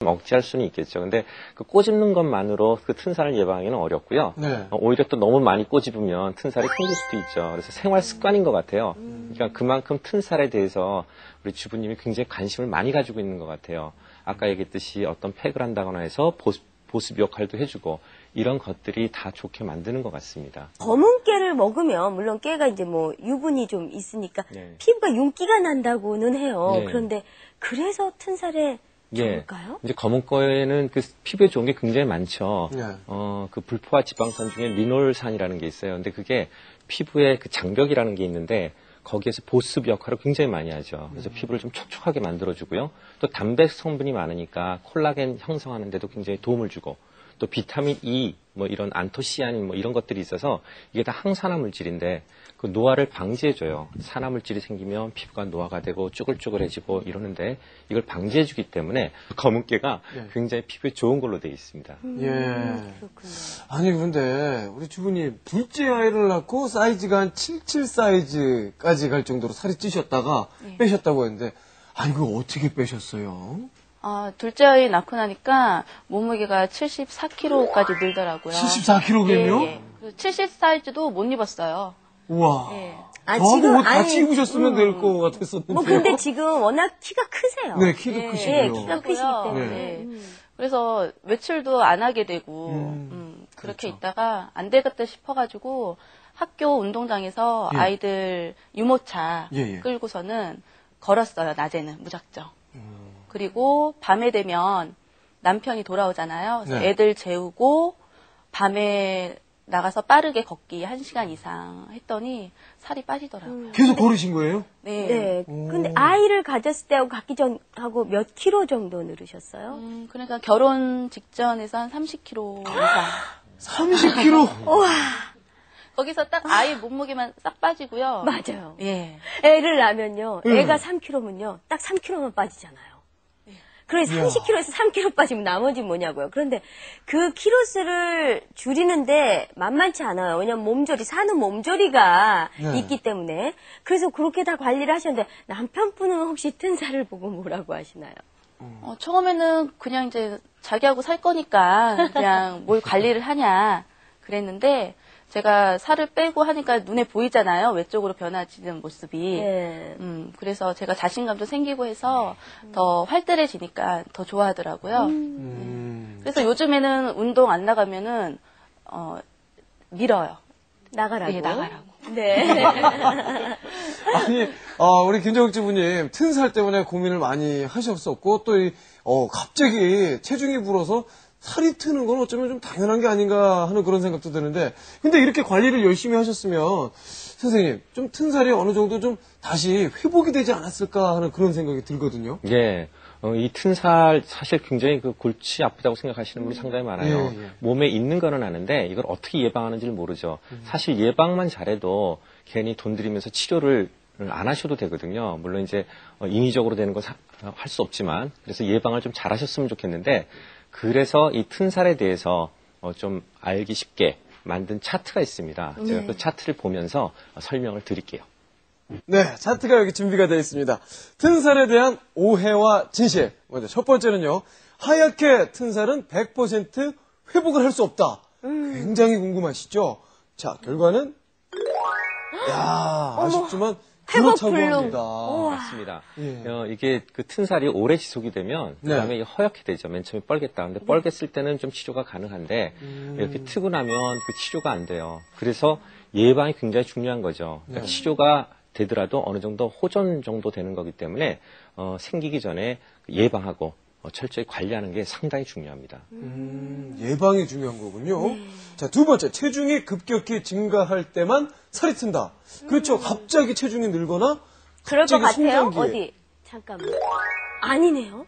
억제할 수는 있겠죠. 근데 그 꼬집는 것만으로 그 튼살을 예방하기는 어렵고요. 네. 오히려 또 너무 많이 꼬집으면 튼살이 생길 수도 있죠. 그래서 생활 습관인 것 같아요. 그러니까 그만큼 튼살에 대해서 우리 주부님이 굉장히 관심을 많이 가지고 있는 것 같아요. 아까 얘기했듯이 어떤 팩을 한다거나 해서 보습 역할도 해주고 이런 것들이 다 좋게 만드는 것 같습니다. 검은 깨를 먹으면 물론 깨가 이제 뭐 유분이 좀 있으니까 네. 피부가 윤기가 난다고는 해요. 네. 그런데 그래서 튼살에 좋을까요? 이제 검은 거에는 그 피부에 좋은 게 굉장히 많죠. 네. 그 불포화 지방산 중에 리놀산이라는 게 있어요. 근데 그게 피부에 그 장벽이라는 게 있는데 거기에서 보습 역할을 굉장히 많이 하죠. 그래서 피부를 좀 촉촉하게 만들어주고요. 또 단백 성분이 많으니까 콜라겐 형성하는 데도 굉장히 도움을 주고 또 비타민 E, 뭐 이런 안토시아닌 뭐 이런 것들이 있어서 이게 다 항산화 물질인데 그 노화를 방지해줘요. 산화 물질이 생기면 피부가 노화가 되고 쭈글쭈글해지고 이러는데 이걸 방지해주기 때문에 검은깨가 예. 굉장히 피부에 좋은 걸로 되어 있습니다. 예. 그렇군요. 아니, 근데 우리 주부님 둘째 아이를 낳고 사이즈가 한 77 사이즈까지 갈 정도로 살이 찌셨다가 빼셨다고 했는데 아니, 그거 어떻게 빼셨어요? 둘째 아이 낳고 나니까 몸무게가 74kg까지 늘더라고요. 74kg면요? 예. 70 사이즈도 못 입었어요. 우와. 예. 저하고 옷 같이 입으셨으면 될 것 같았었는데. 뭐 근데 지금 워낙 키가 크세요. 네, 키도 예. 크시고요. 예, 키가 크시기 때문에. 네. 그래서 외출도 안 하게 되고 그렇게 그렇죠. 있다가 안 되겠다 싶어가지고 학교 운동장에서 예. 아이들 유모차 예, 예. 끌고서는 걸었어요. 낮에는 무작정. 그리고 밤에 되면 남편이 돌아오잖아요. 그래서 네. 애들 재우고 밤에 나가서 빠르게 걷기 1시간 이상 했더니 살이 빠지더라고요. 계속 걸으신 거예요? 네. 네. 근데 아이를 가졌을 때하고 갖기 전하고 몇 킬로 정도 늘으셨어요? 그러니까 결혼 직전에서 한 30kg 이상. 30kg? 거기서 딱 아이 몸무게만 싹 빠지고요. 맞아요. 예. 애를 낳으면요. 애가 3킬로면요. 딱 3킬로만 빠지잖아요. 그래서 30kg에서 3kg 빠지면 나머지 뭐냐고요. 그런데 그 키로수를 줄이는데 만만치 않아요. 왜냐면 사는 몸조리가 네. 있기 때문에. 그래서 그렇게 다 관리를 하셨는데 남편분은 혹시 튼살을 보고 뭐라고 하시나요? 처음에는 그냥 이제 자기하고 살 거니까 그냥 뭘 관리를 하냐 그랬는데 제가 살을 빼고 하니까 눈에 보이잖아요. 외적으로 변화지는 모습이. 네. 그래서 제가 자신감도 생기고 해서 더 활달해지니까 더 좋아하더라고요. 그래서 요즘에는 운동 안 나가면은 밀어요. 나가라고. 예, 나가라고. 네. 아니, 우리 김정욱 주부님, 튼살 때문에 고민을 많이 하셨었고, 또 갑자기 체중이 불어서 살이 트는 건 어쩌면 좀 당연한 게 아닌가 하는 그런 생각도 드는데, 근데 이렇게 관리를 열심히 하셨으면, 선생님, 좀 튼살이 어느 정도 좀 다시 회복이 되지 않았을까 하는 그런 생각이 들거든요. 예. 이 튼살 사실 굉장히 그 골치 아프다고 생각하시는 분이 상당히 많아요. 예, 예. 몸에 있는 거는 아는데 이걸 어떻게 예방하는지를 모르죠. 사실 예방만 잘해도 괜히 돈 들이면서 치료를 안 하셔도 되거든요. 물론 이제 인위적으로 되는 거 할 수 없지만 그래서 예방을 좀 잘하셨으면 좋겠는데 그래서 이 튼살에 대해서 좀 알기 쉽게 만든 차트가 있습니다. 제가 그 차트를 보면서 설명을 드릴게요. 네, 차트가 여기 준비가 되어 있습니다. 튼살에 대한 오해와 진실. 먼저 첫 번째는요. 하얗게 튼살은 100% 회복을 할 수 없다. 굉장히 궁금하시죠? 자, 결과는 아쉽지만 그렇다고 합니다. 맞습니다. 예. 이게 그 튼살이 오래 지속이 되면 네. 그다음에 이게 허옇게 되죠. 맨 처음에 뻘갰다. 근데 뻘갰을 때는 좀 치료가 가능한데 이렇게 트고 나면 그 치료가 안 돼요. 그래서 예방이 굉장히 중요한 거죠. 그러니까 치료가 되더라도 어느 정도 호전 정도 되는 거기 때문에 생기기 전에 예방하고 철저히 관리하는 게 상당히 중요합니다. 예방이 중요한 거군요. 자, 두 번째, 체중이 급격히 증가할 때만 살이 튼다. 그렇죠. 갑자기 체중이 늘거나 그럴 것 갑자기 같아요. 성장기에. 어디? 잠깐만. 아니네요.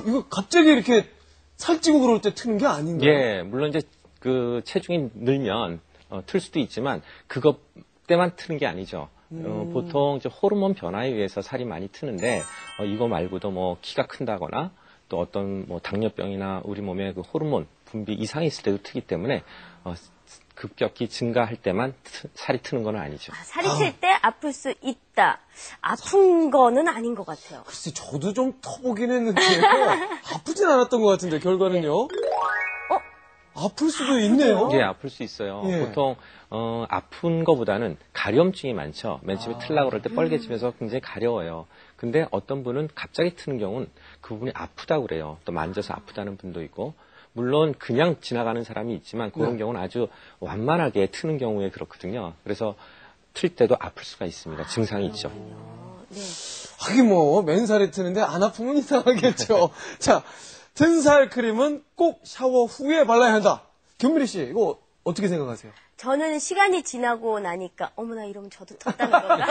이거 갑자기 이렇게 살찌고 그럴 때 트는 게 아닌가요? 예, 물론 이제 그 체중이 늘면 틀 수도 있지만 그것 때만 트는 게 아니죠. 보통 이제 호르몬 변화에 의해서 살이 많이 트는데 이거 말고도 뭐 키가 큰다거나 또 어떤 뭐 당뇨병이나 우리 몸에 그 호르몬 분비 이상이 있을 때도 트기 때문에 급격히 증가할 때만 살이 트는 건 아니죠. 살이 찔 때 아플 수 있다. 아픈 거는 아닌 것 같아요. 글쎄, 저도 좀 터보긴 했는데, 아프진 않았던 것 같은데, 결과는요? 아플 수도 있네요? 예, 아플 수 있어요. 예. 보통, 아픈 거보다는 가려움증이 많죠. 맨 처음에 틀라고 그럴 때 뻘개지면서 굉장히 가려워요. 근데 어떤 분은 갑자기 트는 경우는 그 부분이 아프다고 그래요. 또 만져서 아프다는 분도 있고, 물론 그냥 지나가는 사람이 있지만 그런 경우는 아주 완만하게 트는 경우에 그렇거든요. 그래서 틀 때도 아플 수가 있습니다. 증상이 있죠. 하긴 뭐, 맨살이 트는데 안 아프면 이상하겠죠. 자, 튼살 크림은 꼭 샤워 후에 발라야 한다. 견미리 씨, 이거 어떻게 생각하세요? 저는 시간이 지나고 나니까 어머나 이러면 저도 텄다는 건가?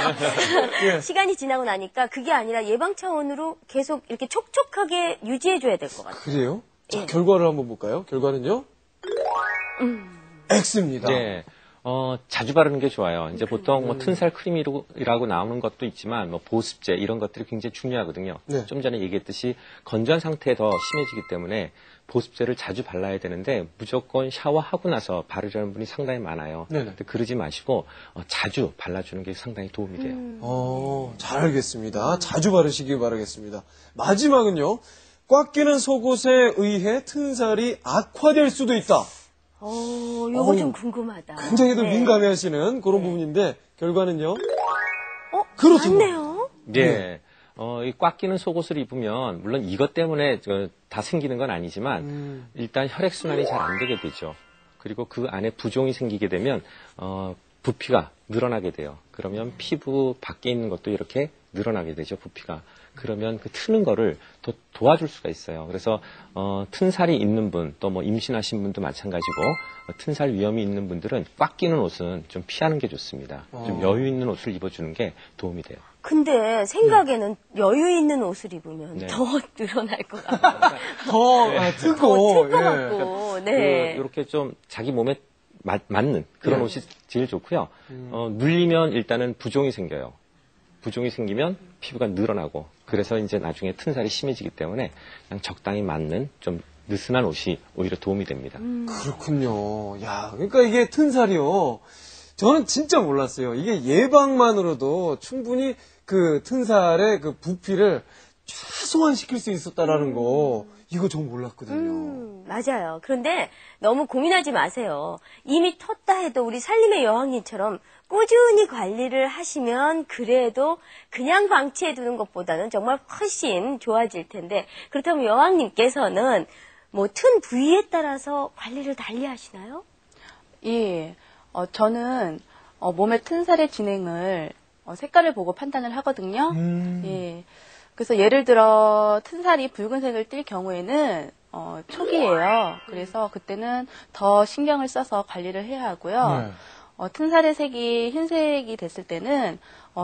예. 시간이 지나고 나니까 그게 아니라 예방 차원으로 계속 이렇게 촉촉하게 유지해줘야 될 것 같아요. 그래요? 자, 예. 결과를 한번 볼까요? 결과는요? X입니다. 네. 자주 바르는 게 좋아요. 이제 보통 뭐 튼살 크림이라고 나오는 것도 있지만 뭐 보습제 이런 것들이 굉장히 중요하거든요. 네. 좀 전에 얘기했듯이 건조한 상태에 더 심해지기 때문에 보습제를 자주 발라야 되는데 무조건 샤워하고 나서 바르려는 분이 상당히 많아요. 네네. 근데 그러지 마시고 자주 발라주는 게 상당히 도움이 돼요. 잘 알겠습니다. 자주 바르시길 바라겠습니다. 마지막은요. 꽉 끼는 속옷에 의해 튼살이 악화될 수도 있다. 요거 어우, 좀 궁금하다. 굉장히 더 네. 민감해하시는 그런 부분인데 결과는요. 그렇죠. 맞네요. 예. 이 꽉 끼는 속옷을 입으면 물론 이것 때문에 다 생기는 건 아니지만 일단 혈액순환이 잘 안 되게 되죠. 그리고 그 안에 부종이 생기게 되면 부피가 늘어나게 돼요. 그러면 피부 밖에 있는 것도 이렇게 늘어나게 되죠, 부피가. 그러면 그 트는 거를 더 도와줄 수가 있어요. 그래서 튼살이 있는 분, 또 뭐 임신하신 분도 마찬가지고 튼살 위험이 있는 분들은 꽉 끼는 옷은 좀 피하는 게 좋습니다. 좀 여유 있는 옷을 입어주는 게 도움이 돼요. 근데 생각에는 여유 있는 옷을 입으면 네. 더 늘어날 것 같고. 더 트고. 더 틀 것 같고. 네. 이렇게 좀 자기 몸에 맞는 그런 옷이 제일 좋고요. 눌리면 일단은 부종이 생겨요. 부종이 생기면 피부가 늘어나고 그래서 이제 나중에 튼살이 심해지기 때문에 그냥 적당히 맞는 좀 느슨한 옷이 오히려 도움이 됩니다. 그렇군요. 야, 그러니까 이게 튼살이요. 저는 진짜 몰랐어요. 이게 예방만으로도 충분히 그 튼살의 그 부피를 최소한 시킬 수 있었다라는 거, 이거 전 몰랐거든요. 맞아요. 그런데 너무 고민하지 마세요. 이미 텄다 해도 우리 살림의 여왕님처럼 꾸준히 관리를 하시면 그래도 그냥 방치해 두는 것보다는 정말 훨씬 좋아질 텐데 그렇다면 여왕님께서는 뭐 튼 부위에 따라서 관리를 달리 하시나요? 예. 저는 몸의 튼살의 진행을 색깔을 보고 판단을 하거든요. 예. 그래서 예를 들어 튼살이 붉은색을 띌 경우에는 초기예요. 그래서 그때는 더 신경을 써서 관리를 해야 하고요. 튼살의 색이 흰색이 됐을 때는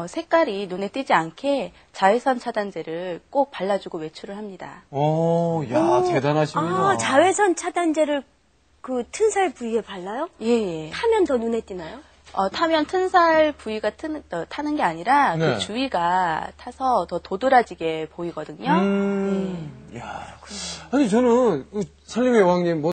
색깔이 눈에 띄지 않게 자외선 차단제를 꼭 발라주고 외출을 합니다. 야, 대단하십니다. 자외선 차단제를 그 튼살 부위에 발라요? 예. 타면 더 눈에 띄나요? 타면 튼살 부위가 타는 게 아니라 네. 그 주위가 타서 더 도드라지게 보이거든요. 예. 야, 아니 저는 그 살림의 왕님 뭐